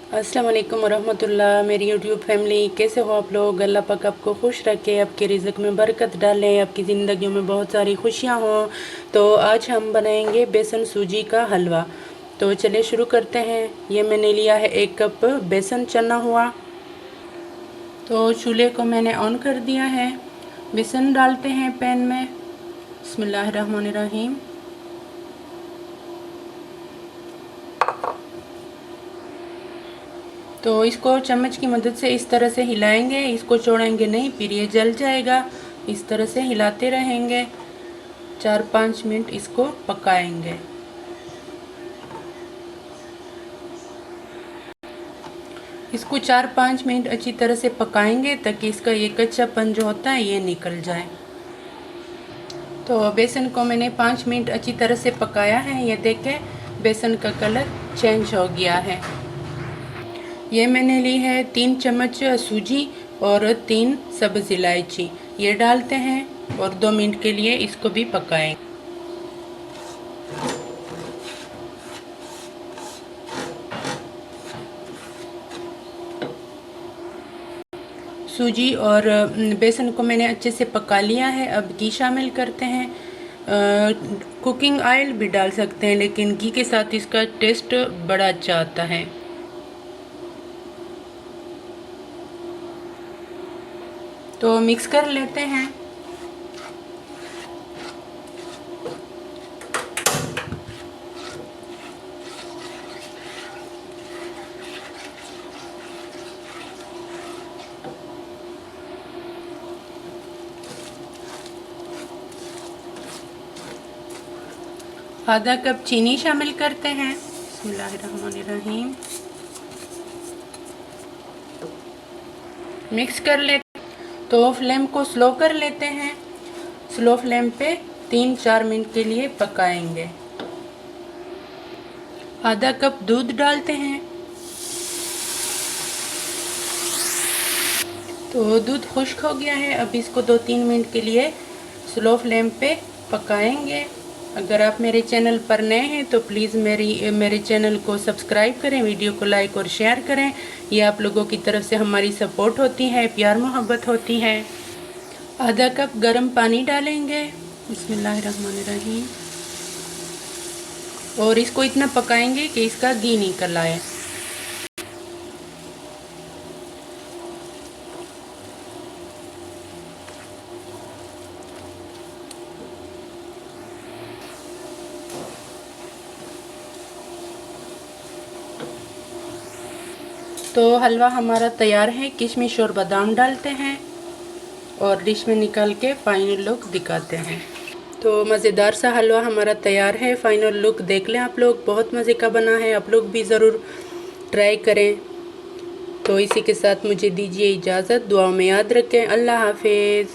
अस्सलाम वालेकुम वरहमतुल्लाह। मेरी यूट्यूब फैमिली, कैसे हो आप लोग? अल्लाह पाक आपको खुश रखे, आपके रिज़्क़ में बरकत डाले, आपकी ज़िंदगी में बहुत सारी खुशियाँ हों। तो आज हम बनाएंगे बेसन सूजी का हलवा। तो चलिए शुरू करते हैं। ये मैंने लिया है 1 कप बेसन चना हुआ। तो चूल्हे को मैंने ऑन कर दिया है। बेसन डालते हैं पैन में। बिस्मिल्लाहिर्रहमानिर्रहीम। तो इसको चम्मच की मदद से इस तरह से हिलाएंगे, इसको छोड़ेंगे नहीं, फिर ये जल जाएगा। इस तरह से हिलाते रहेंगे, 4-5 मिनट इसको पकाएंगे। इसको 4-5 मिनट अच्छी तरह से पकाएंगे ताकि इसका ये कच्चापन जो होता है ये निकल जाए। तो बेसन को मैंने 5 मिनट अच्छी तरह से पकाया है। ये देखें, बेसन का कलर चेंज हो गया है। ये मैंने ली है 3 चम्मच सूजी और 3 सब्ज़ इलायची। ये डालते हैं और 2 मिनट के लिए इसको भी पकाएं। सूजी और बेसन को मैंने अच्छे से पका लिया है। अब घी शामिल करते हैं। कुकिंग ऑयल भी डाल सकते हैं, लेकिन घी के साथ इसका टेस्ट बड़ा अच्छा आता है। तो मिक्स कर लेते हैं। आधा कप चीनी शामिल करते हैं। बिस्मिल्लाहिर्रहमानिर्रहीम। मिक्स कर लेते। तो फ्लेम को स्लो कर लेते हैं। स्लो फ्लेम पे 3-4 मिनट के लिए पकाएंगे। आधा कप दूध डालते हैं। तो दूध खुश्क हो गया है। अब इसको 2-3 मिनट के लिए स्लो फ्लेम पे पकाएंगे। अगर आप मेरे चैनल पर नए हैं तो प्लीज़ मेरे चैनल को सब्सक्राइब करें, वीडियो को लाइक और शेयर करें। ये आप लोगों की तरफ से हमारी सपोर्ट होती है, प्यार मोहब्बत होती है। आधा कप गर्म पानी डालेंगे। बिस्मिल्लाहिर्रहमानिर्रहीम। और इसको इतना पकाएंगे कि इसका घी निकल आए। तो हलवा हमारा तैयार है। किशमिश और बादाम डालते हैं और डिश में निकाल के फाइनल लुक दिखाते हैं। तो मज़ेदार सा हलवा हमारा तैयार है। फाइनल लुक देख लें आप लोग, बहुत मज़े का बना है। आप लोग भी ज़रूर ट्राई करें। तो इसी के साथ मुझे दीजिए इजाज़त। दुआ में याद रखें। अल्लाह हाफिज़।